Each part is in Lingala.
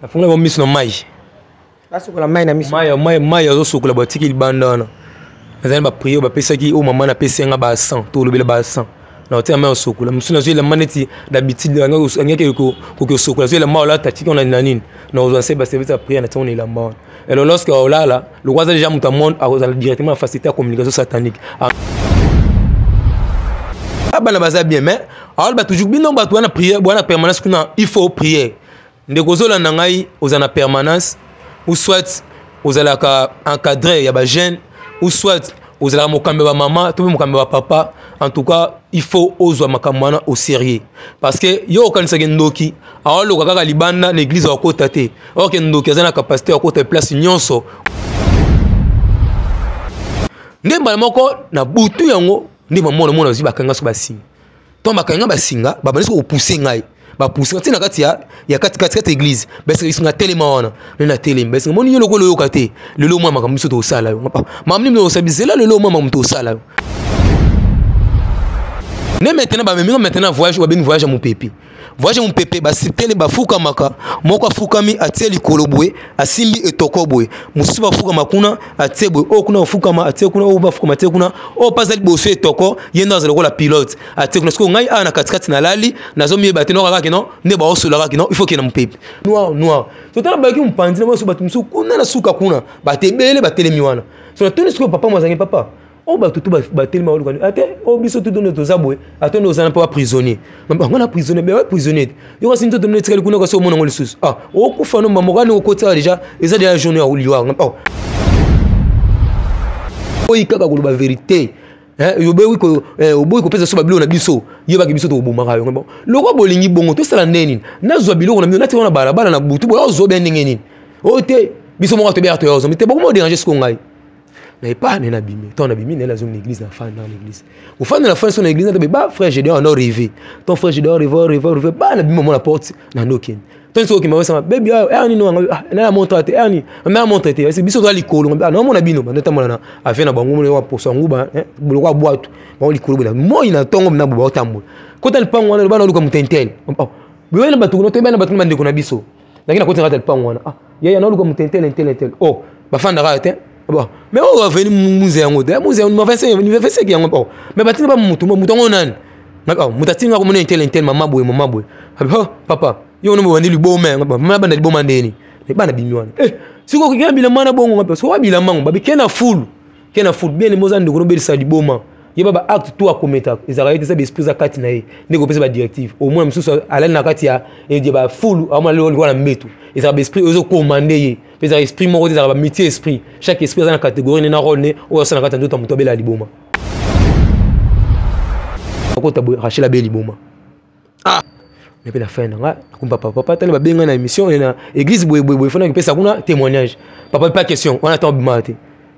afunga ba miso na mai basokola mai na miso mai azosokola batiki libanda wana azali ba prier ba pesaki o mama na pesenga ba 100 to lobela ba 100 na otia mai osokola musuna zela maneti d'habitude ngeke ko sokola zela mai la tatiki on a nini na ozo se ba service à prier na tona ilamba wana et lorsque olala le roi déjà muta monde a directement faciliter la communication satanique bana baza bien mais alors ba toujours bien ba to na prier bona permanence kuna il faut prier ndeko zola na ngai ozana permanence ou soit ozalaka encadré ya ba jeune ou soit ozalaka mokambe ba maman to mokambe ba papa en tout cas il faut ozwa makamwana au sérieux parce que yo okanisa ke ndoki alors lo kaka libanda l'église wa kota te ok ndoki azana capacité wa kota place nyonso ndemba moko na butu yango ndemba mona ozi bakanga so basinga to bakanga basinga babanisi ko pousser ngai ba pousser tina kati ya kati église bese isinga telema wana na telema bese moni yolo ko lo yoka te lelo mwa makambiso to sala yo mamni no sabizela lelo mwa makamto sala yo ne maintenant ba meminga maintenant voyage ba ben voyage mon pépé voyage mon pépé ba sitele ba fuka maka moko fukami ateli kolobwe asimbi etokobwe musu ba fuka makuna atebwe o kuna fuka ma atekuna o ba fuka matekuna o pasali bo fe toko yenda za lokola pilote atekuna sko ngai ana katikati na lali nazo mi ba teno kaka kino ne ba osola kaka kino il faut que na mon pépé noir to tala ba ki mpandi na so ba tumsu kuna na suka kuna ba tebele ba telemi wana so na toni sko papa mwazangi papa o ba tutu ba telema olu kanu ate o biso tutu no to zabwe atone ozana pa prisonnier ngona prisonnier be prisonnier yo sinto to ne tikali kuna ko so mona ngoli susu o kufa no mamogani ko kota déjà eza déjà journée ya uliwa o ikaka ko ba vérité yo be wi ko oboyi ko pesa so ba bilo na biso ye ba biso to boma kayo ngabo loko bolingi bongo to sala neni nazwa bilo na mio nati wana barabara na butu bo zo be ndenge nini o te biso mo ko to be ato yo zo mite boko mo déranger ce ko ngai mais pas na bimi ton na bimi na la zone l'église na fan dans l'église au fan de la fin son église na ba frère j'ai on a rêvé ton frère j'ai rêvé ba na bimi mo la porte na nokin ton so ki ma wasa baby ani no na montre te ani na montre te c'est biso to likolo na mo na bino na tamona na afin na bango mo wa poso nguba bolo kwa boatu ba likolo na mo ina tongo na bo tambo ko tel pango na ba na luka mutentel bo na batu no te ba na batu ndeko na biso lakini ko tel pango wana ya na luka mutentel oh ba fan da rate bon mais on va venir musée yango de musée on va faire yango bon mais batina ba mutu ngo nani ngako mutatinga ko mona intel mama boy papa yo no mo wandi libo me mama bana libo mandeni ne bana bimiwana siko ko ngabila mana bongo ngape so wabila mango babi kena full bien moza ndiko no belisa liboma ye baba acte tout akometa ezarayete sa esprit za kati na ye ndiko pesa ba directive au moins msusu alali na kati ya e ba full amala lo na mbetu ezara ba esprit ozo commander ye pesa esprit moko ezara ba métier esprit chaque esprit za na catégorie na rôle o sa na kati ndota muto bela liboma ko tabo rachela be liboma mais la fin nga kumba papa tali ba benga na émission na église boy fona ki pesa kuna témoignage papa pas question on attend bimate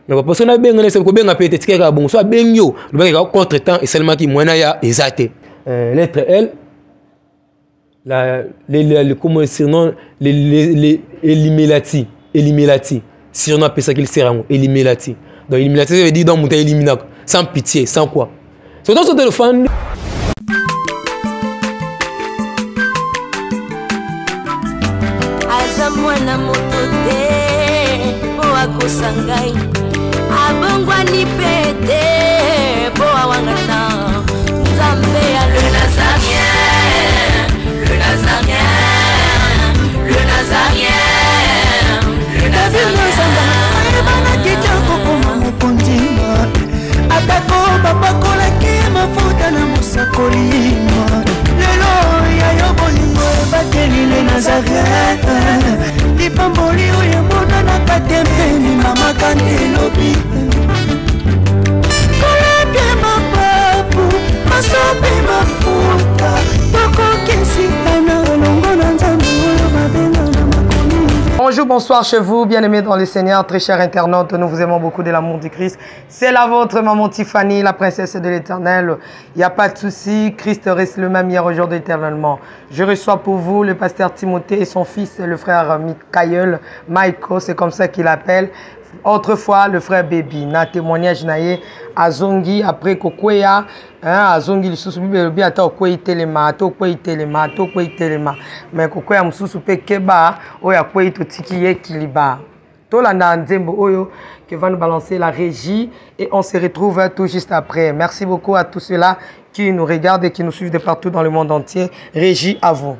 na papa sona benga na se ko benga pete tikeka bon so bengyo le ba contre temps et seulement qui moina ya ezate lettre L les comment surnom les elimelati surnom pesa qu'il sera elimelati donc elimelati ça veut dire dans monter éliminer sans pitié sans quoi c'est dans son téléphone mwana moto te po akosangai abongwani pete po awangata nzambe ya le nazarien le nazarien le nazarien le nazarien bana kitoko koma mokondima atako babakolaki mafuta na mosakolima lelo ya yo bolingo bateli le nazarien lipamboli oyo mona na katempeni mama kandelobi koleke mapapu masope mafuta tokokesitana olongo na nzambe oyo babenga na makomi. Bonjour, bonsoir chez vous, bien-aimés dans le Seigneur, très chers internautes, nous vous aimons beaucoup de l'amour du Christ. C'est la vôtre, maman Tiffany, la princesse de l'Éternel. Il n'y a pas de souci, Christ reste le même hier, aujourd'hui, éternellement. Je reçois pour vous le pasteur Timothée et son fils, le frère Michael, c'est comme ça qu'il appelle. Autrefois, le frère Baby, na témoignage naïe, Azongi, après Kokwea, Azongi, le sous Bibi, ata Okwei Telema, ata Okwei Telema, ata Okwei Telema. Mais Kokwea, Moussou pe Keba, Oya Kwei Totiki Kiliba. Tolanda Nzembo Oyo, qui va nous balancer la régie. Et on se retrouve tout juste après. Merci beaucoup à tous ceux-là qui nous regardent et qui nous suivent de partout dans le monde entier. Régie, à vous.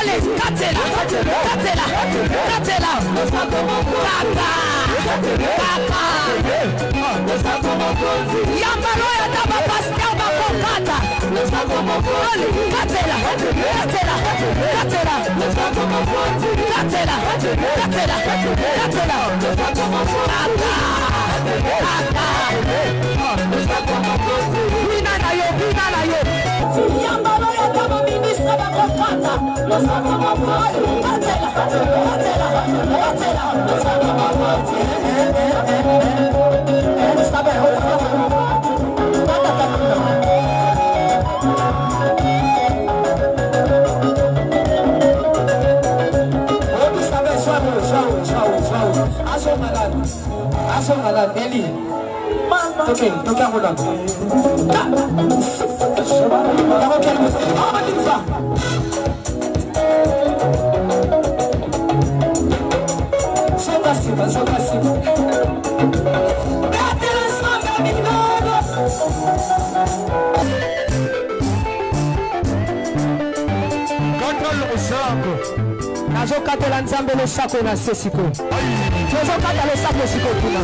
Allez, Katela, Yambalo ya taba pastel bakokata. Allez, Katela, Yambalo ya taba ministre bakokata. Okay, no camera down. Nazokatela nzambe losako na sesiko. Nazokatela losako siko kuna.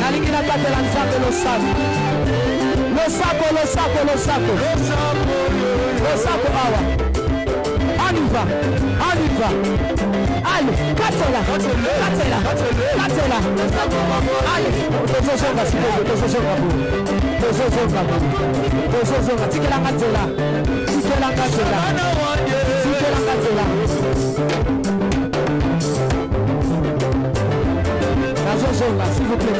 Nalingi nakatela nzambe losako. Losako awa. Aniva. Allez, katela. Allez, tozozonga siko, tozozonga. Tikela katela. S'il vous plaît,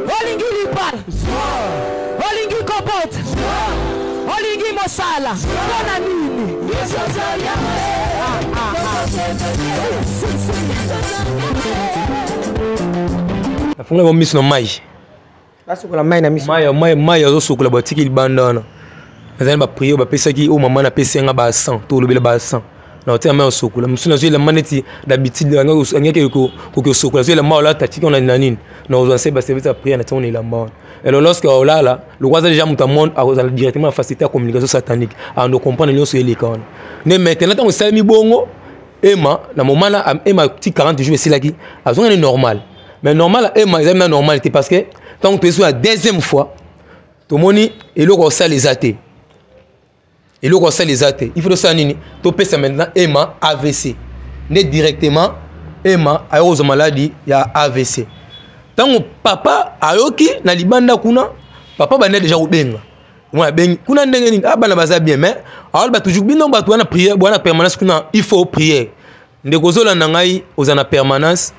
Olingi Lipal, Olingi Kopot, Olingi Mosala, Bona Nini. La fonga va miss no mai. La sokola mai na miss. Mai zo sokola ba tiki libandana. Azali ba prier ba pesa ki o mama na pesa nga ba 100 to lobela ba 100. Na otia mai sokola. Musuna zo la maneti d'habitude ngeke ko sokola zo la maola tati on a nanine. Na ozo se ba service à prier na ton il mort. Et lorsque on là, le roi déjà muta monde a directement faciliter la communication satanique. À nous comprendre les sur les cornes. Mais maintenant on sait mi bongo Emma na moment là Emma petit 40 jours c'est là qui a besoin de normal. Mais normal Emma ils aiment normalité parce que tant que tu es la deuxième fois tout moni et le roi les athées. Et le roi les athées. Il faut ça nini. Tu peux ça maintenant Emma AVC. Né directement Emma a eu maladie il y a AVC. Tant papa ayoki na libanda kuna papa bana déjà obenga. Moi ben kuna ndenge ni abana baza bien mais alors ba toujours bino ba tuana prière bona permanence kuna il faut prier. Ndeko zola na ngai ozana permanence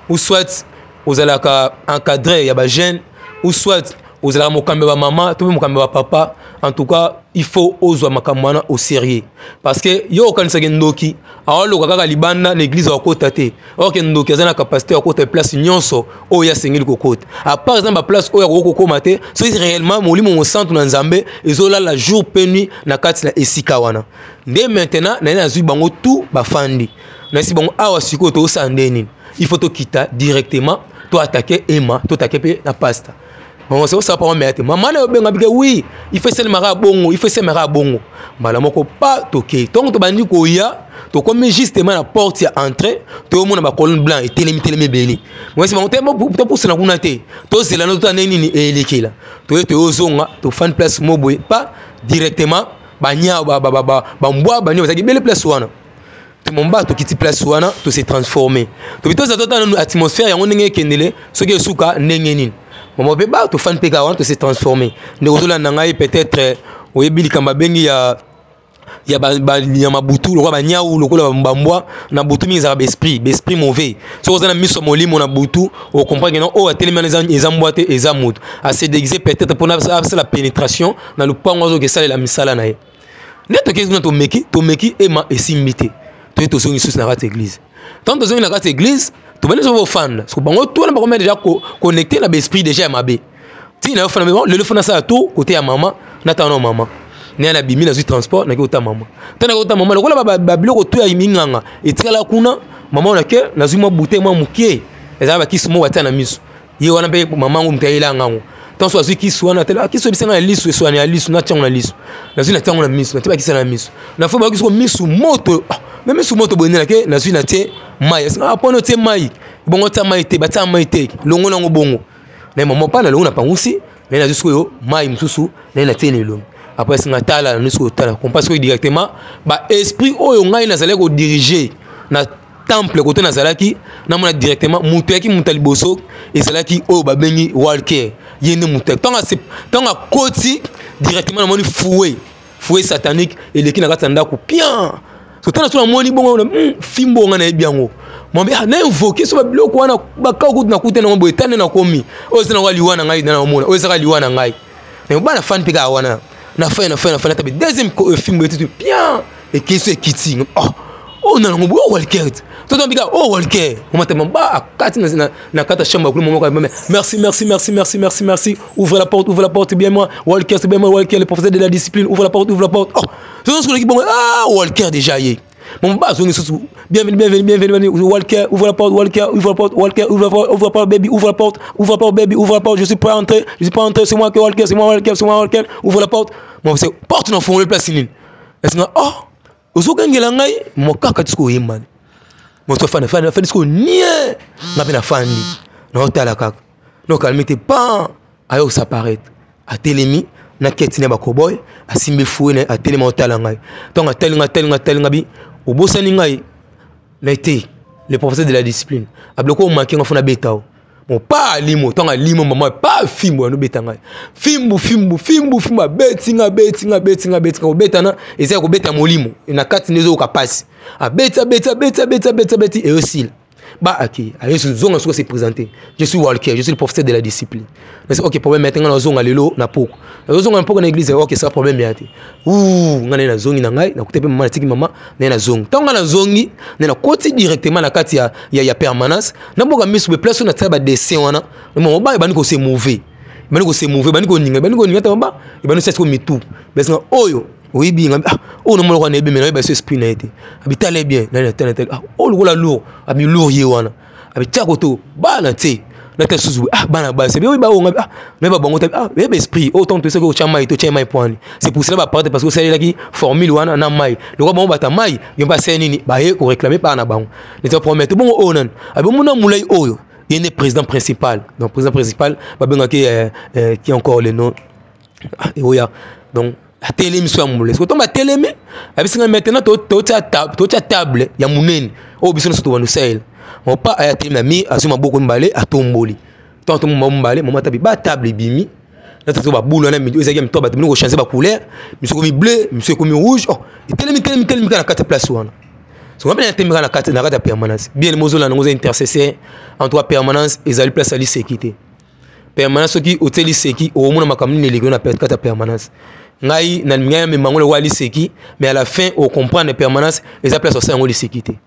ou soit ozalaka encadré ya ba jeune ou soit ozalaka mokambe ba maman to mokambe ba papa. En tout cas il faut ozwa makamwana au sérieux parce que yo kanisa ndoki awalo kaka libanda l'église wa kota te ok ndoki azana capacité wa kota place nyonso o ya sengeli kokota à part exemple place o ya kokoma te so réellement molimo mo centre na nzambe ezola la jour pe nuit na kati na esika wana nde maintenant na azui bango tout bafandi na si bango awa siko to sandeni il faut to kita directement to attaquer Emma to attaquer na pasta. Maman c'est ça pas mettre maman na benga bike oui il fait seulement bongo il fait seulement bongo mala moko pas toquer donc to bandi ko ya to comme justement la porte ya entrer to mona ba colonne blanc et telemi belé moi c'est bon to pour na kuna te to zela no to nini ni elekela to ozonga to fan place moboy pas directement ba nya ba mbwa ba nya ba belle place wana to momba to kiti place wana to se transformer to bito za tota na atmosphère ya ngenge kendele soki suka ndenge nini maman beba to fan peka wana to se transformer ne ozola na ngai peut-être oyebi likamba bengi ya ya ba butu lokola ba nyau lokola ba mbambwa na butu mi za esprit mauvais so ozana miso molimo na butu o comprendre non o atelema les amboite et zamut a se déguiser peut-être pour la pénétration dans le pango zo que ça la misala na ye neto ke to meki et ma esimbité to zongi sous na rate église tant to zongi na rate église to bene zo fan parce que bango to na ba comme déjà connecté na esprit déjà mabe ti na fana le fana ça tout côté ya maman na ta non maman ne na bimi na zu transport na kota maman tana kota maman lokola ba biloko to ya minganga etikala kuna maman na ke na zu mo bouté mo mukie eza ba kisu mo wata na miso ye wana pe maman ngum tayela ngango tant so azu kisu wana tela kisu bisanga lisu so na lisu na tyango na lisu na zu na tyango na miso na tiba kisa na miso na fo ba kisu miso moto même miso moto bonne na ke na zu na tie mai esa apono tie mai bongo ta mai te bata mai te longo na bongo na maman pa na longo na pangusi na zu yo mai msusu na tie ne longo après c'est natala nous sur tala on passe directement ba esprit oyo ngai na zala ko diriger na temple côté na zalaki na mona directement muteki mutaliboso et zalaki oyo ba bengi walker yene mutek tanga koti directement na moni fouet satanique et leki na katanda ko bien so tana so na moni bongo fimbo nga na ebiango mombe na invoquer so ba biloko wana ba ka ko na kuta na mbo etane na komi oyo zana wali wana ngai na mona oyo zaka liwana ngai na bana fan pika wana na fin tabe deuxième film était bien et qui se kiti oh na ngo walker to to bika oh walker on m'a tellement ba akati na kata chambre pour moment merci ouvre la porte bien moi walker c'est bien moi walker le professeur de la discipline ouvre la porte oh c'est ce qui bon walker déjà yé mon bas on est bienvenue walker ouvre la porte baby ouvre la porte je suis pas entré c'est moi walker ouvre la porte moi c'est porte dans fond le place ligne est-ce que oh ozokangela ngai mokaka tsko yemani mo to fana tsko nie ngapena fandi na hotala kaka no calmete pas ayo s'apparaître a telemi na ketine ba cowboy asimbe fouene a telema hotala ngai donc a telinga bi obosani ngai na été le professeur de la discipline a bloqué manqué ngafuna betao mon pas limo tonga limo maman pas fimbo no betanga fimbo betinga betana eza ko beta molimo na kati nezo ka passe a beta et aussi ba aki a yesu zonga so se présenter je suis walker je suis le professeur de la discipline mais OK problème maintenant na zonga lelo na poko na zonga na poko na église OK ça problème yati ngana na zongi na ngai na kutepe mama tiki mama na zongi tonga na zongi na koti directement na kati ya permanence na boka misu be place na taba dessin wana mo ba bani ko se mauvais bani ko ninga ta mba bani se ko mitu mais oyo oui bien oh non mo na ebe mais ba se esprit na été habitale bien na tel oh le la lourd abi lourd ye wana abi tchakoto ba na te na te suzu bana ba c'est bien ba on mais ba bongo be esprit autant to se ko chamai point c'est pour cela ba part parce que c'est là qui formule wana na mai le ko bon ba ta mai yo ba c'est nini ba ye ko réclamer pas na bango les te promettre bon onan abi mo na mulai oyo il est président principal donc président principal ba benga qui encore le nom oya donc la télé mission amulé so to ba télé mais abisinga maintenant to table ya munene o biso so to wanu sel mon pas a télé mi azuma boko mbale atomboli tant mo mbale mo matabi ba table bimi na to ba boulot na mi ezaki mto ba timi ko changer ba couleur monsieur komi bleu monsieur komi rouge oh télé kana kata place wana so on a télé kana kata permanence bien mozola ngo intercesseur en trois permanence ezali place ali sécurité permanence qui hôtel seki au mona makamni ne légio na kata permanence ngai na minga me mangole wali seki mais à la fin on comprend les permanence les place au sein de sécurité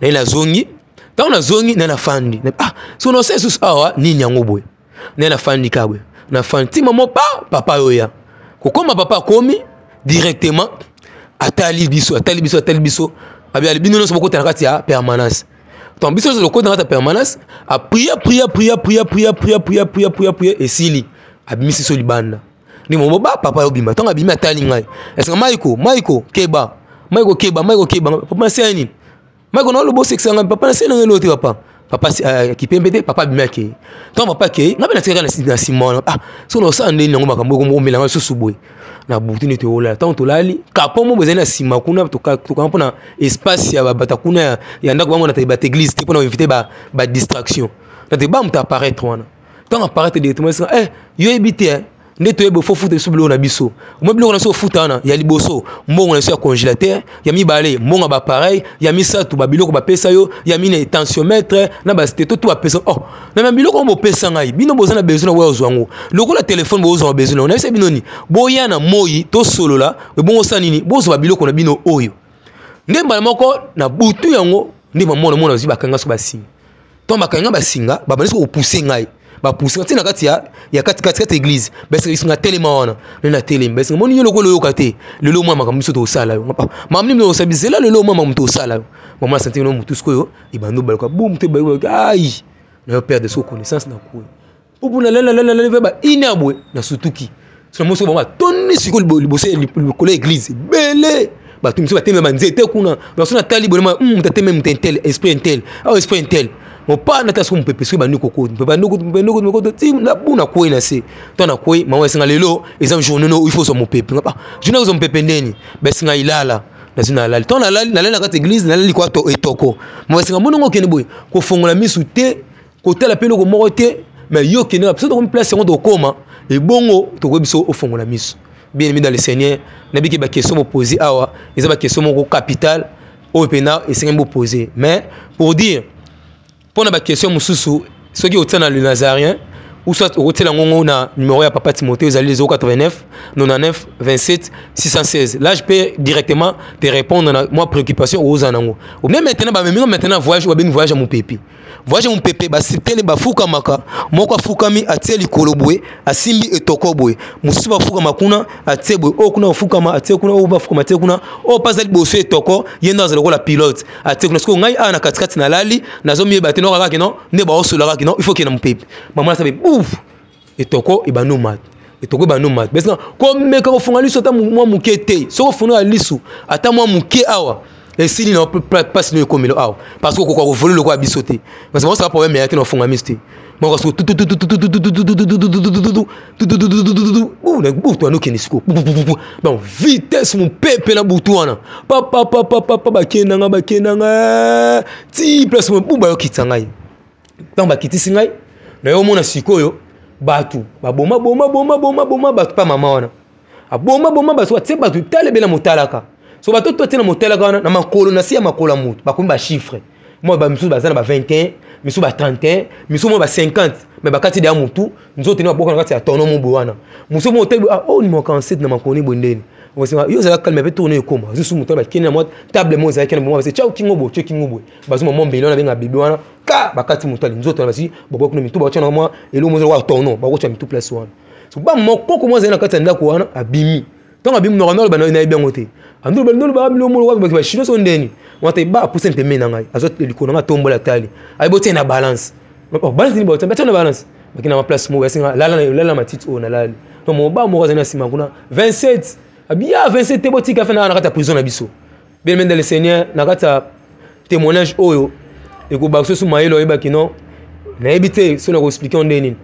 na la zongi tant na zongi na fandi so no sensu awa ni nyango boy na fandi kabwe na fandi maman papa oya ko koma papa komi directement atali biso abi albino no so boko tana kati ya permanence ton biso so ko tana kati permanence a prier et sili abimisi so libanda ni mo ba papa obima tonga bima tali ngai est-ce que Maiko keba papa seni Maiko no lo bo sexe ngai papa seni ngelo te papa ki pembete papa bima ke ton papa ke ngabe na tika na Simon so no sa ndeni ngo makambo ko mbela ngai susubwe na butini te ola tant to lali kapo mo bezana sima kuna to kampona espace ya bata kuna ya ndako bango na te ba église te pona inviter ba distraction na te ba mta apparaître wana tant apparaître directement yo ebité nde toyebe fo futa biso biloko na biso mo biloko na so futa wana ya liboso mbongo na so ya congélateur ya mibale mbongo ba pareil ya misatu ba biloko ba pesa yo ya mine tensiomètre na ba stéto to ba pesa na même biloko mo pesa ngai bino bozana besoin na wezo yango loko la téléphone bozana besoin na bisa binoni boya na moyi to solola bongo sanini bozo ba biloko na bino oyo nde mbala moko na butu yango nde mona mona zi bakanga so basinga to bakanga basinga babanisi ko pousser ngai ba pousser tina kati ya kati église bese isinga telema wana na telema bese moni yo lokolo yo kate lelo mwa makambo so to sala yo mamni no sabizela lelo mwa makambo to sala yo mama santi no mutu sko yo ibando balka boum te bayo ai na yo perdre so connaissance na ko pour na la ba inabwe na sutuki so mo so ba tonni siko libosé likolo église belé ba tumso ba teme banzete kuna ba so na tali bonema mutateme mutentel esprit intel esprit intel mon pas na taso mpepe so ba ndiko ko mpepe ndiko ti na buna ko ina se to na ko ma wesinga lelo eza journée no il faut so mpepe ngapa journée zo mpepe ndeni besinga ilala na zina lali to na lali na kati église na lali ko to etoko ma wesinga monongo kene boy ko fongola misu te ko tala pelo ko moko te mais yo kene na so place ngo to koma e bongo to ko biso o fongola misu bien aimé dans le Seigneur na biki ba question mo poser awa eza ba question mo capital o pena et c'est mo poser mais pour dire pour na ba question mususu ce qui otana le Nazarien ou soit au hôtel ngongo na numéro ya papa Timothée aux allées 089 99 27 616 là je peux directement te répondre à moi préoccupation aux anango ou même maintenant voyage ou bien voyage à mon pépi voyage mon pépé ba sitele ba fuka maka moko fukami ateli kolobwe asimbi etokobwe musuba fuka makuna atebwe okuna fuka ma atekuna o ba fuka matekuna o pazali boso etoko yenda za lokola pilote atekuna sko ngai ana katikati na lali nazo mi ba teno kaka no ne ba osola kaka no il faut que na mpepe mama sabe ouf etoko ibanu mat etoko ibanu mat parce que comme ka funga liso ta mo mukete so funga liso ata mo muke awa et si il n'a pas signé comme il a parce que quoi voler le quoi bisoter parce que ça problème mais qui n'a fonga misté moi parce que tout nous qui nisco bon vitesse mon pépé la boutoana papa kenanga ti place mon buba kitangai tant ba kitisi ngai na yo mona sikoyo batu baboma batu pa mama wana aboma batu ate batu tale bela motalaka so bato to tena motela kana na makolo na si ya makolo mutu bakomi ba chiffre moi ba misu bazana ba 21 misu ba 31 misu mo ba 50 mais bakati dia mutu nzote ni baboka na kati ya tono mo bwana musu mo hotel ni mo 47 na makoni bondeni on se yo za calme pe tourner koma zisu mutu ba kenya mo table mo za kenya mo ba se ciao kingobo bazu mo mbelo na benga bibi wana ka bakati mutu ali nzote na si bobo kuna mitu ba chana mo elo mo wa tono ba ko cha mitu place wana so ba moko ko mo za na kati ya ndako wana abimi donc abimi normal ba na ibengote andul bandul ba bilo mo ba chino so ndeni wata ba pousse un peu menanga azot likona nga tombola tali ay bote na balance balance ni bote na balance bakina ma place mo yasinga la matite o na lali to mo ba mo na sima kuna 27 abia 27 te botika fa na kata prison na biso bien men dans le Seigneur na kata témoignage oyo e ko ba so su maelo e ba kino na ebité so na ko expliquer ndeni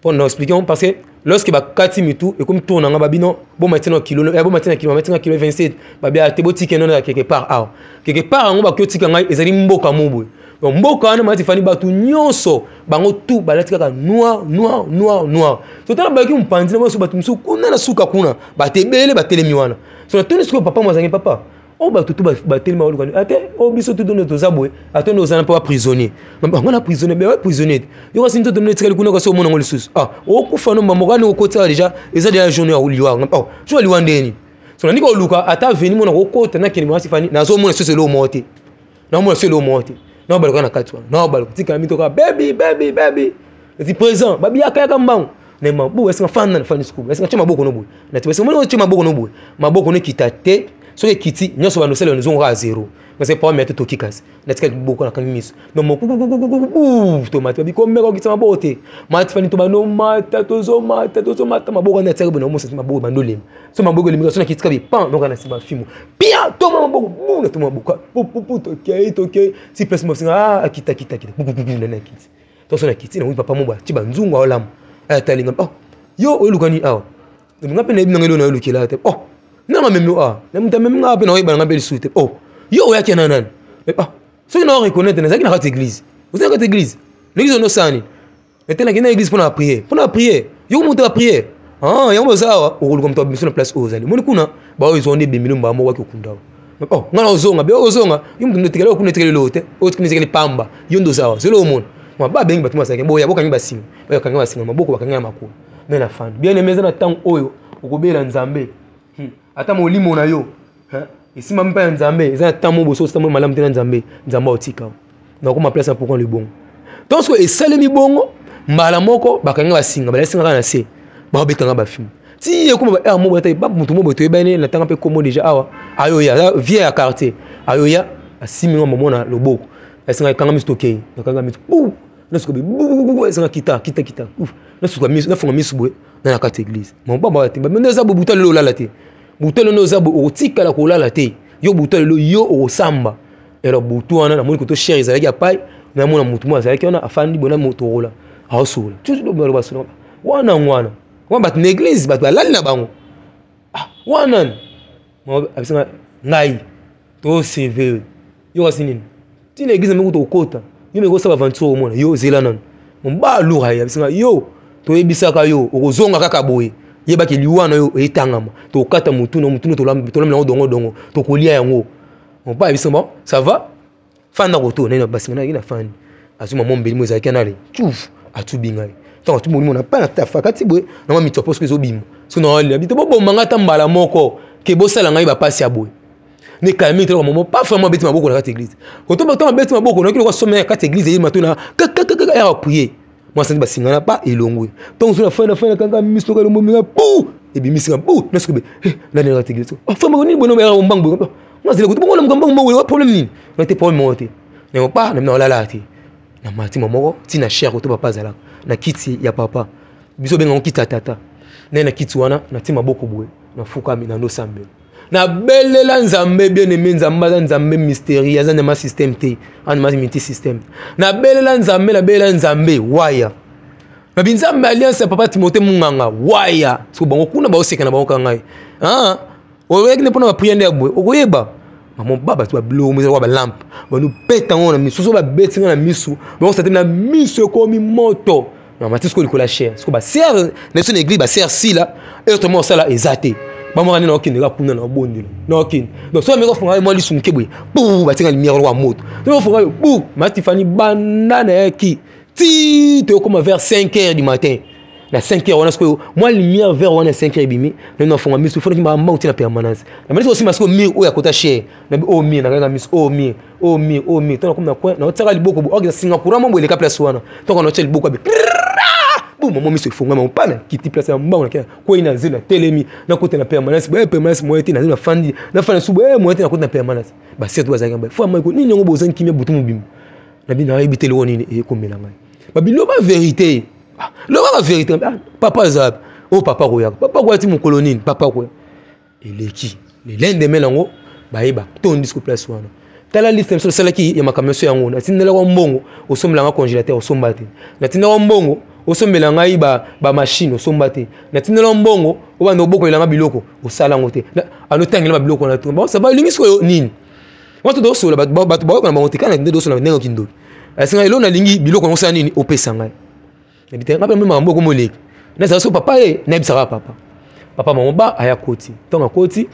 pour nous expliquer parce que lorsque ba kati mitu et comme tourna nga babino bon maintenant kilo bon maintenant kilo 27 ba bia te botike non quelque part ngo ba kyotika ngai ezali mboka mobwe donc mboka na mati fani batu nyonso bango tout balati kaka noir so tala ba ki mpandi na so batu msu kuna na suka kuna ba tebele ba telemi wana so na toni siko papa mwazangi papa o ba tutu ba telemi wana kwani ate o biso tout donne to zabwe ate no zana pa prisonnier ngo na prisonnier be prisonnier yo ko sinto donne tikali kuna ko so mona ngoli sus o kufa no mamogani ko kota déjà eza déjà journée ya uliwa jo liwa ndeni so na ndiko luka ata veni mona ko kota na keni mwasi fani na zo mona so lo mote na mona so lo mote na ba kana katwa na ba tika mito ka baby eti présent babi akaya mbangu ne mabu esinga fana fani school esinga chema boko no boy na tiwese mona chema boko no boy maboko ne kitate so ke kiti nyoso bano sele nzo nga zero parce que pas mettre to kikas na tika boko na kamimis no mo to mati bi ko meko kitama bote mati fani to bano mata to zo mata maboko na tika bono mo se maboko bando lim so maboko lim so na kitika bi pan no kana siba fimu pia to maboko na to maboko to ke si place mo singa akita na kiti to so na kiti na papa mo ba ti banzungu olam talinga yo olukani awa ngape na ibinga ngelo na olukila te nanga memi na muta memi ngape na oyeba ngape lisuite yo yake nanan so na reconnaître na zaki na kati église vous êtes église l'église no sani était na kina église pour na prier yo monter à prier ah yango sawa okuluka mtu abimiso na place ozali moni kuna ba ozo onde bimilo mbamo waki okunda oh ngana ozonga be ozonga yumtu ndotikela okuna tikela lote otikini tikela pamba yondo sawa selo omona mwa ba bengi batuma sake boya bokangi basinga boya kangi basinga maboko bakanga makulu mais na fan bien aimé na tango oyo okobela nzambe ata molimo na yo isima mpa ya nzambe eza tamo boso tamo malamu tena nzambe nzamba otika na ko ma place pour le bon donc ce esalemi bongo mbala moko bakanga basinga balasinga kana se ba betanga ba film si ekoma ba mo bata ba mutu mo boto ebane na tanga pe komo déjà awa ayo ya vieux ya quartier ayo ya asimi ngo mona loboko asinga kanga mistokei na kanga mitu na suka bu asinga kita na suka misu na fonga misu boy na kati église mon baba ati ba mendo za bobuta lelo lala te butelo no za bo otika la kolala te yo butelo yo o samba era butu wana na moni ko to cher ezalaki apai na mona mutu mo azalaki wana afandi bona motorola aosola tout do balo basona wana bat na église bat balali na bango wana mo abisinga ngai to CV yo wasinini ti na église mengo to kota yo mengo sa aventure mona yo zela nan mo ba lura ya abisinga yo to ebisaka yo okozonga kaka boye yeba ke liwana yo etangama to kata mutu to lamela dongo to kolia yango on ba abisinga ça va fanda ko to na basinga na ina fandi azuma mombeli mo ezaki na le tchouf atubingai tant tout monde na pas ta fakati boye na ma mito parce que zobimo so na ali abito bo mangata mbala moko ke bosala ngai ba passe ya boye ne kalmi to mo pas vraiment beti maboko na kati église ko to ba beti maboko na kilo ko sommer kati église yi matuna ya prier moi ça basinga na pas elongwe donc sur la fin kanga miso ka mo minga pou et bi misinga pou na skobe na na kati église fa mo ni bono ba mbangbo moi zile ko to mo mbangbo mo problème ni na te problème mo te ne mo pas na la ti na mati momoko ti na cher ko to papa zala na kiti ya papa biso benga on kita tata na kiti wana na ti maboko boye na fuka mi na no sambe na belela nzambe bien aimé nzambe mystérieux za na système te an ma multi système na belela nzambe waya na binzambe alliance papa Timothée Munganga waya so bango kuna ba oseka na bango kangai o yekne pona ba prier ndebo okoyeba mon baba tu ba blo mo za ba lampe ba nous peta ngona misu so ba betinga na misu ba ça na misu komi moto na matisko likola cher parce que ba ser na son église ba ser si là et autrement ça là ezate ba mo na okinde ka puna na bondelo na okinde donc so me ko funga mo lisu mkebwe bu ba tinga lumière wa moto to funga bu matifani banana yaki ti te comme vers 5h du matin na 5h on a ce que moi lumière vers on a 5h bimi na fonga misu fona kimba mauti na permanence na mais aussi parce que mi o ya kota cher na o mi na nga misu o mi tona comme na coin na otaka liboko bo oga Singapour mo boele ka place wana to ko na tell liboko bi bu mo misu fonga mo pana kiti place ya mbanga na ko ina zina telemi na kota na permanence ba permanence mo eti na fandi na fana subo mo eti na kota na permanence ba setu bazanga ba fo ma ko nini ngo bozan kimia butu mobim na bi na ibitelo woni e ko melanga ba bilo ba vérité la vérité papa zab oh papa roya papa quoi ti mon colonine papa quoi eleki le lendemain lango baeba ton disco place wana tala liste so sala ki ya makamyo yango na tinela kwa mbongo osombela nga congélateur osombate na tinela kwa mbongo osombela nga ba machine osombate na tinela mbongo obanda oboko elanga biloko osala ngote anotangela ba biloko na to ba ça va lingi so nini wato do so la ba na monte kana ndo so na nengo kindo asinga elo na lingi biloko ngosala nini opesa ngai nabite ngapa mema mboko moleki na so papa na bisaka papa maman ba aya koti tonga koti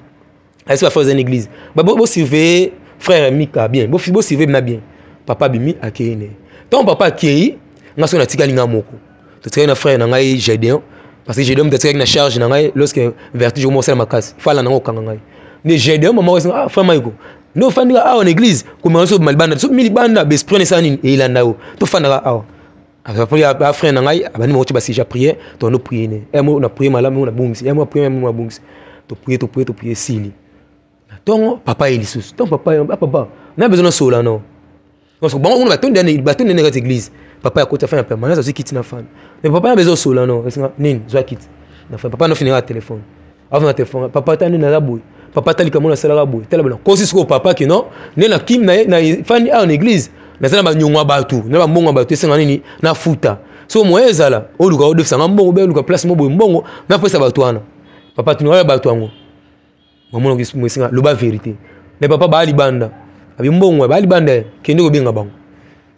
ayisa faire une église ba bo surveiller frère Mika bien bo surveiller na bien papa bimi akene ton papa akei ngaso na tikali nga moko to tikali na frère na ngai Gédéon parce que Gédéon me tikali na charge na ngai lorsque vertige mo sala makasi fala na ngokanga ngai ne Gédéon maman ah frère Maiko no fandika en église comme so malbanda so milibanda be sprene sanini e ilandao to fandaka après a frère nangai abani mo ba si ja prier to no prier ne e mo na prier malamu na bungisi e mo prier mo bungisi to prier sili na tongo papa elisus ton papa na besoin so là non parce que bon on va ton dernier baton dans l'église papa a côté faire permanence aussi quitte na fan mais papa a besoin so là non nin zo quitte na fa papa no finira téléphone avant na téléphone papa tani na laboy papa tali comme na sala laboy tala blanc cause ko papa que non ne na kim na fan en église na zana ba nyongwa batu na ba mbongo batu senga nini na futa so moeza la oluka odefisa mbongo be oluka place mo boy mbongo na pesa batu wana papa tunwa batu wango mamono kisu senga loba vérité ne papa ba libanda abi mbongo ba libanda kende ko benga bango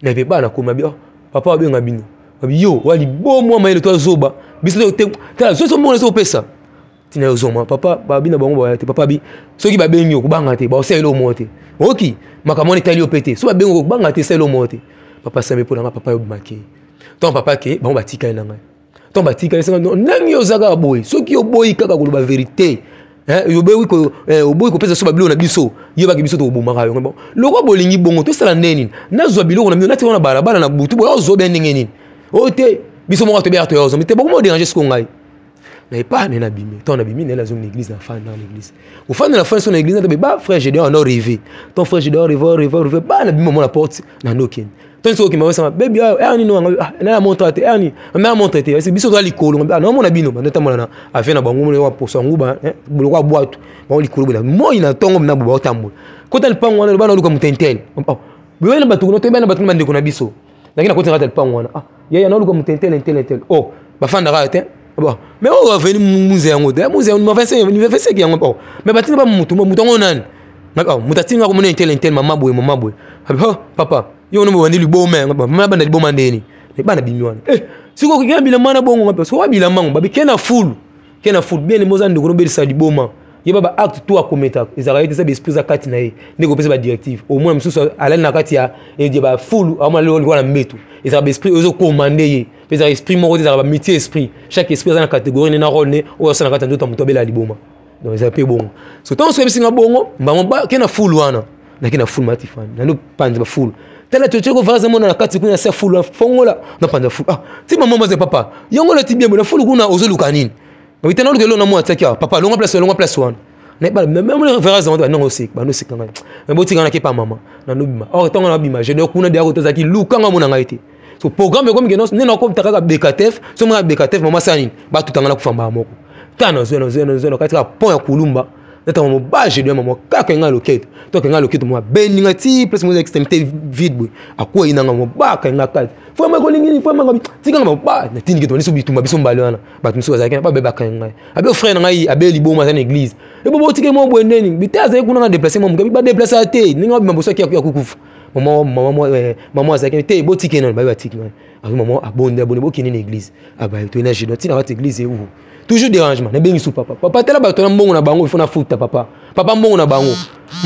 na pe ba na koma bi papa ba benga bino abi yo wali bomo maile to zoba biso te tala zo mona so pesa tina ozoma papa babi na bango ba te papa bi soki ba benyo ko banga te ba oselo mote oki makamoni tali opete so ba bengo ko banga te selo mote papa sembe pona papa yo bimaki ton papa ke bango batika na ngai ton batika senga nangi ozaka boy soki oboyi kaka ko ba vérité yobewi ko oboyi ko pesa so ba bilo na biso yeba ki biso to bomaka yo bon loko bolingi bongo to sala neni nazwa biloko na mio nati wana bala na butu boyo zo ben ngeni ote biso mo to be to yo zo mite boko mo déranger ce ko ngai mais pas na bimi ton na bimi na la zone l'église na fan dans l'église au fan de la fin sur l'église na ba frère j'ai on a rêvé ton frère j'ai rêvé ba na bimi mo la porte na noken ton so ki ma sama baby ani no na montrate ani na montrate c'est biso to likolo na mo na bino na tamona na afia na bango mo wa poso nguba boloko boatu ba likolo na mo ina tongo na bo tambo kota lipango wana ba na luka mutentel bwe na batu no to ba na batu mande ko na biso lakini akoti ngata lipango wana ya na luka mutentel oh ba fan na rate bon mais on va venir musée yango m'a fait qui yango bon mais batina ba mutu ngo nani oh mutatinga ko mona intel mama boy papa yo no bandi libo me mama banda libo mandeni ne bana bimiwana siko kigana bila mana bongo ngape so wabila mango babi kena full bien moza ndiko no belisa liboma yeba ba acte tout akometa ezaka yete sa esprit za kati na ye ndiko pesa ba directive au moins msusu ala na kati ya e ba full ama lo na mbetu ezaka esprit ozo commander ye pesa esprit moko ezaka ba métier esprit chaque esprit za na catégorie na rôle ne o sa na kati ndo tamuto bela liboma donc ezaka pe bongo so tant so bisinga bongo mbamo ba kena full wana na kena full matifani na no panza ba full tala tu cheko vaza mona na kati kuna sa full fongola na panza full ti maman maze papa yongo la tibia bona full kuna ozo lukanini mais tellement que l'on a moins attaqué papa longue place one n'est pas même le verras non aussi ba no sikanga mais boti kana ke pa mama na no bima or tonga na bima je ne kuna dia ko tozaki lukanga mona ngaite so programme comme que non ne ko taka bekatef so mona bekatef mama sani ba tutanga na kufamba moko tano zeno katika pont ya kulumba neta mo ba je dois mama kaka nga loket to ka nga loket mo beninga ti plus mo extremité vide boy akwa ina nga mo ba ka nga kat fo ma ko lingi fo ma tika nga ba na tindi ke to ni so bitumba biso mbalo wana ba tumi so azaki ba beba ka nga abe frère nga abe liboma za na église e bo tike mo bo ndeni bitaza kuna nga déplacer mo ba déplacer te ninga ba boso ki akukufu maman azaki te bo tike non ba tike nga maman abonde bo kini na église aba to na je dois tina ta église e où toujours dérangement na bengi sou papa tela ba to na mbongo na bango il faut na futa papa mbongo na bango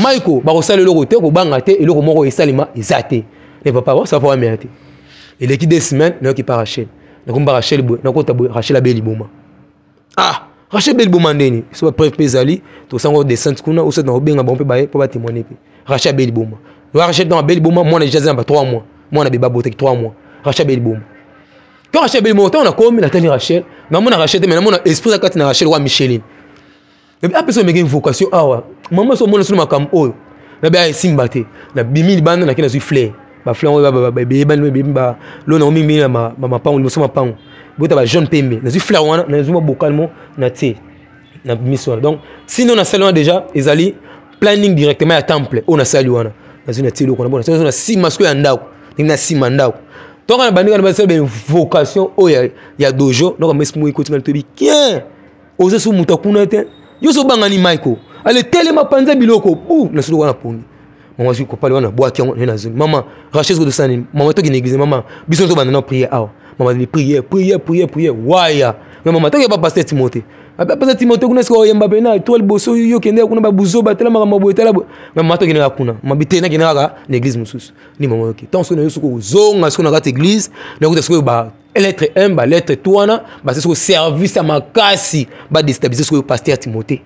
maiko ba ko sala loko te ko banga te eloko moko esalima ezate et papa ça va pas te il est qui des semaines na qui par Rachel na ko ba Rachel na ko ta Rachel abeli boma Rachel beli boma ndeni so ba preuve pezali to sango de sainte kuna ou ça na obenga ba on peut ba pour ba témoigner pe Rachel beli boma Rachel dans beli boma moi na déjà ba 3 mois moi na beba bote 3 mois Rachel beli boma quand Rachel beli boma on a comme la tani Rachel na mona Rachel mais na mona esprit zakati na Rachel wa Micheline et puis après ça me gagne vocation awa maman so mona sur makam oyo na ba simbate na bimili banda na kina zu fleur ba fleur ba lo na omi na ma pango mo so ma pango bota ba jaune pembe na zu fleur wana na zu bocalement na te na mission donc sinon na salon déjà ezali planning directement à temple on a sali wana na zu na te lo ko na bona so na si masko ya ndako na si mandako donc on a bandika na ba vocation oya ya dojo donc mais mo iko tinga to bi kien ozo su mutakuna te yo so bangani Michael ale telema panza biloko na sulu wana pongi maman suis copain wana boa ki na zone maman Rachel de sani maman to ki église maman biso to bana na prier maman li prier waya mais maman to ke ba pasteur Timothée pasteur Timothée kuna sko yemba bena étoile boso yo kende kuna ba buzo ba telema maman boye tela maman to ki na kuna mabite na ki na ka na église mususu ni maman ok tant so na yo ko zonga so na ka église na ko so ba lettre 1 ba lettre 3 na ba so service à makasi ba déstabiliser so pasteur Timothée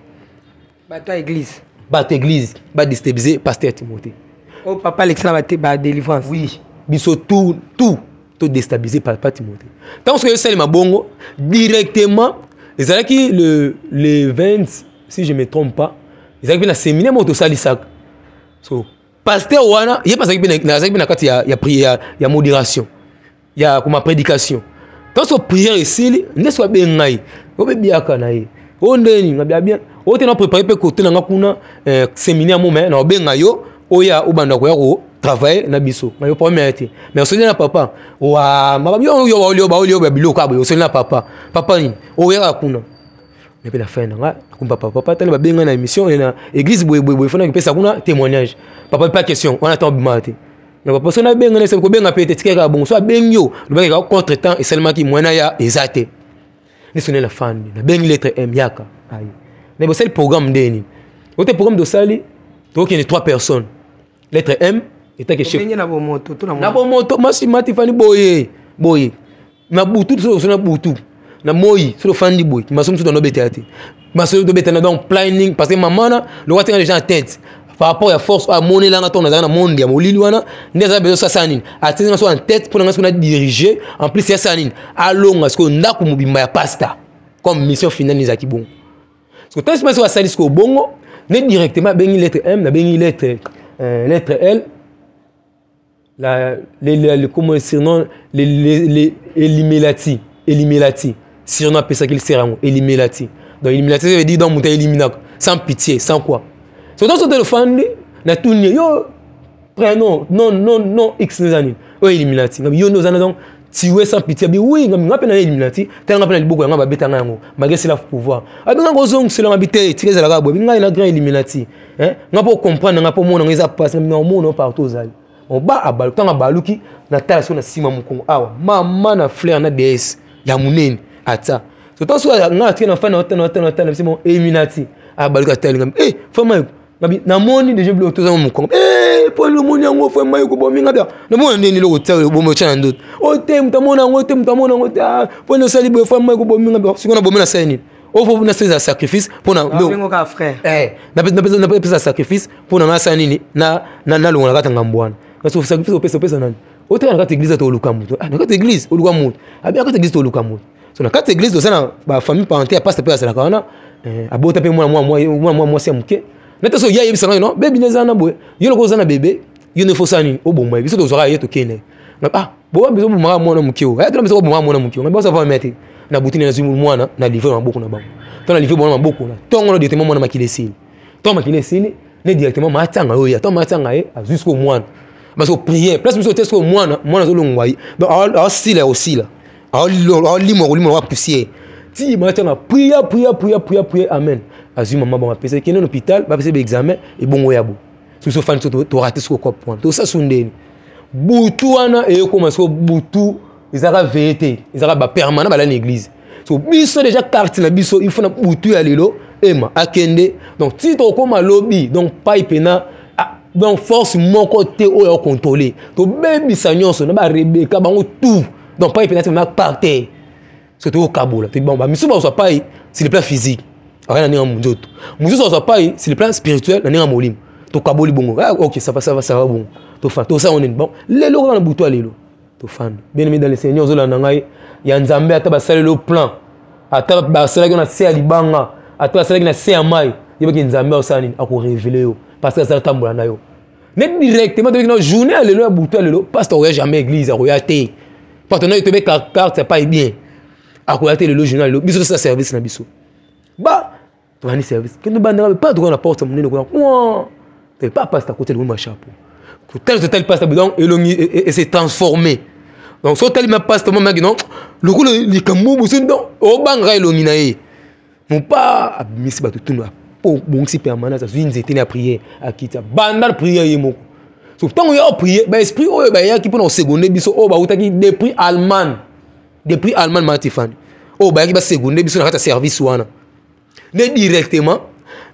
Bata église. Bata église. Ba déstabiliser pasteur Timothée. Oh papa l'excellent ba délivrance. Oui. Biso tout déstabiliser papa Timothée. Tant que c'est ma bongo directement les alaki le 20 si je me trompe pas. Les alaki na séminaire moto salisak. So pasteur wana, il y a pas na kati ya prière, ya modération. Il y a comme prédication. Tant que prière ici, ne soit bien ngai. Obebiaka na ye. Ondeni ngabia bien o te na préparer pe côté na kuna séminaire mo mais na obenga yo oya obanda ko ya ko travailler na biso na yo premier été mais so na papa wa mababi yo ba biloko abo so na papa ni oya kuna mais pe la fin na kumpa papa tele ba benga na émission na église boy fona pesa kuna témoignage papa pas question on attend bimate mais papa so na benga na se ko benga pe te tikeka bon so benga yo le ba contre temps et seulement qui moina ya ezate ne sonne la fan na bengi lettre M yaka aïe ne bossel programme ndeni autre programme de sali donc il y a 3 personnes lettre M était que chef na bomoto tout na bomoto masi matifani boye na butu so na butu na moi sur le fan di boy masom tout no betati masom do betana donc planning parce que maman le roi tient les gens en tête par rapport à force à monnaie là on a monde ya molili wana ndeza bezo sa sanine atena so en tête pour nga diriger en plus ya sanine alonga parce que ndako mobimba ya pasta comme mission finale ni zaki bon parce que tant que ça sali ko bongo ne directement bengi lettre M na bengi lettre L les comment surnom les Elimelati surnom appelle ça qu'il sert Elimelati donc Elimelati ça veut dire donc monter éliminer sans pitié sans quoi so dans ce téléphone na tout yo prénom non x les années o Elimelati ngam yo nos années donc tiwe sans pitié bi oui ngam ngapena Elimelati tanga ngapena liboko ngaba betanga ngo malgré c'est la pouvoir abinga ngozong c'est l'habité tireza la gabo binga ina grand Elimelati ngapo comprendre ngapo mona ngeza passe ngam mona partout zali on ba abalu tanga baluki na tala so na sima mukongo awa mama na fleur na DS ya munene ata so tant so nga tia na fa na hôtel c'est mon Elimelati abaluka tali ngam fama ngabi na moni déjà blo to za mukongo pour le moni ngo fama ko bominga da na mona ndeni lo tala bo mo chana ndot o tem tamona ngo pour no sali bo fama ko bominga ba sikona bomina sani o fo na faire sacrifice pour na ngo ka frère na pesa sacrifice pour na masa nini na lo ngaka tanga mbwana parce que sacrifice pesa nani o te na kati église to luka mutu na kati église o luka mutu abi na kati église to luka mutu so na kati église to sana ba famille parenté pasteur pesa la kana abota pe moi c'est muke neta so ya yebisa no baby nezana boy yo loko zana bébé yo ne faut sani o bomba biso to zora yeto kene bo biso bo mara mwana mukio ya to biso bo mara mwana mukio ba ça va mettre na butini na zimu mwana na livrer maboko na bango to na livrer mwana maboko na tongo no directement mwana makilesili to makilesili ne directement matanga yo ya to matanga jusqu'au mwana parce que prier place biso test ko mwana zo longwa donc aussi là limo wa poussière ti matanga prier amen azui maman bon apesa kene l'hôpital ba pesa examen et bongo yabo so fan to rater ce ko point to ça sondeni butu wana e commence ko butu izaka vérité izaka ba permanent ba la l'église so biso déjà carte na biso il faut na butu ya lelo ema akende donc ti to ko malobi donc pipe na donc force mon côté o contrôler to bebi sanyonso na ba rebeka bango tout donc pipe na ma parter surtout au kabola te bon ba miso ba so pas sur le plan physique rien na ninga munjoto muzo so pas sur le plan spirituel na ninga molim to kaboli bongo OK ça va bon to fa to ça on est bon lelo na butu lelo to fan bien aimé dans le Seigneur zola na ngai ya nzambe ata ba sala le plan ata ba sala na se alibanga ata sala na se amai yebaki nzambe osani ako révéler yo parce que ça tambola na yo net directement de la journée lelo ya butu lelo pasteur jamais église royauté partenaire te be carte c'est pas bien akoyate lelo journal lelo biso ça service na biso ba to ani service que nous banda pas droit la porte monene ko moi t'es pas pasteur côté de mon chapeau tel pasteur donc et s'est transformé donc so tel même pasteur moi non le coup le kamubu c'est donc o banga elongi na ye mon pas misi ba tout pour bon si permanent ça une zété na prier à quitter banda prier ye moko so tant yo prier ba esprit o ba ya ki pour na seconde biso o ba utaki depuis allemand matifani o ba ya ki ba seconde biso na kata service wana ne directement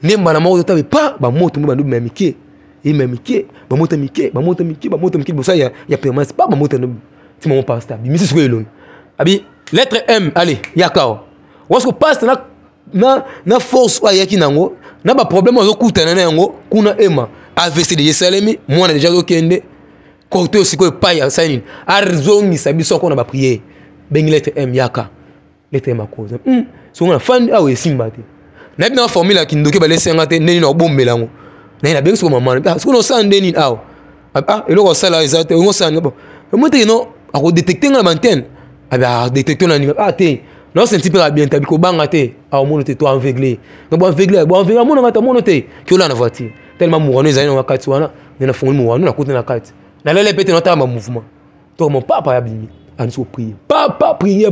ne mbana mo to pas ba moto mo bandu memike ba moto mike bo ça ya permanence pas ba moto ti mo pasteur bi misi siko eloni abi lettre M allez yakao wasko pasteur na force wa yaki nango na ba problème ozo kutana na yango kuna ema AVC de Yesalemi mwana déjà okende côté aussi ko pa ya sanin arzongi sabiso ko na ba prier bengi lettre M yaka lettre M cause so na fan awe simbate na bien formule ki ndoke ba lesenga te neni na bombela ngo na bengi so maman so no sande ni aw eloko sala exacte ngo sande bon mo te no ako détecter na antenne détecter na ni te non c'est un petit peu bien tabi ko banga te aw mono te to aveuglé no bon aveuglé mono ngata mono te ki ola na voiture tellement mourano ezali na wakati wana na fongoli mourano na côté na kati na lele pete nota ma mouvement to mon papa ya bimi anso prier papa prier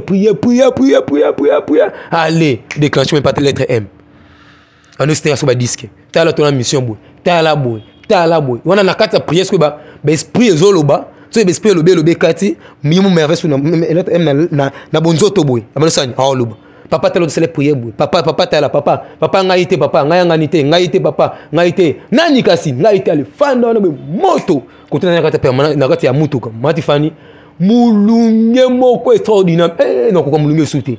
allez déclencher même pas lettre M anu c'était sur ba disque tala to na mission boy tala boy wana na kati ya prier ce que ba esprit ezoloba so be esprit lobe kati mimu merveille na lettre M na bonzoto boy amana sani aoloba papa tala osala prière boye papa tala papa ngai te papa ngai ngani te ngai te papa ngai te nani kasi ngai te alifanda wana boye moto kotuna na kati ya permanent na kati ya mutuka mati fani mulunge moko extraordinaire na koka mulunge sute